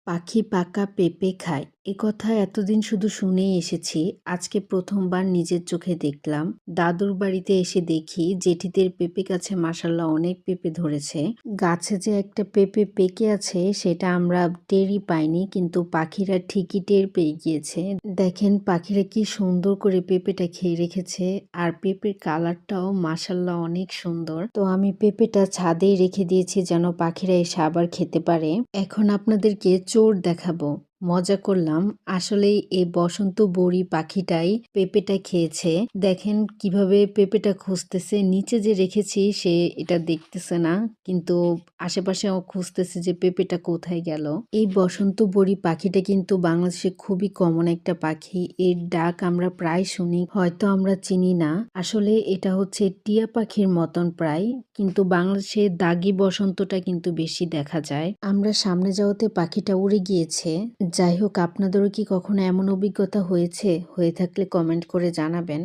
পাখি পাকা পেঁপে খায় এ কথা এতদিন শুধু শুনেই এসেছি। আজকে প্রথমবার নিজের চোখে দেখলাম। দাদুর বাড়িতে এসে দেখি জেঠিদের পেঁপে গাছে মাশাল্লাহ অনেক পেঁপে ধরেছে। গাছে যে একটা পেঁপে পেকে আছে সেটা আমরা টেরই পাইনি, কিন্তু পাখিরা ঠিকই টের পেয়ে গিয়েছে। দেখেন পাখিরা কি সুন্দর করে পেঁপেটা খেয়ে রেখেছে, আর পেঁপের কালারটাও মাশাল্লাহ অনেক সুন্দর। তো আমি পেঁপেটা ছাদেই রেখে দিয়েছি যেন পাখিরা এসে আবার খেতে পারে। এখন আপনাদেরকে চোর দেখাবো। মজা করলাম। আসলেই এই বসন্ত বড়ি পাখিটাই পেঁপেটা খেয়েছে। দেখেন কিভাবে পেঁপেটা খুঁজতেছে। নিচে যে রেখেছি সে এটা দেখতেছে না, কিন্তু আশেপাশেও খুঁজতেছে যে পেঁপেটা কোথায় গেল। এই বসন্ত বড়ি পাখিটা কিন্তু বাংলাদেশে খুবই কমন একটা পাখি। এর ডাক আমরা প্রায় শুনি, হয়তো আমরা চিনি না। আসলে এটা হচ্ছে টিয়া পাখির মতন প্রায়, কিন্তু বাংলাদেশে দাগি বসন্তটা কিন্তু বেশি দেখা যায়। আমরা সামনে যাওয়াতে পাখিটা উড়ে গিয়েছে। যাই হোক, আপনাদেরও কি কখনো এমন অভিজ্ঞতা হয়েছে? হয়ে থাকলে কমেন্ট করে জানাবেন।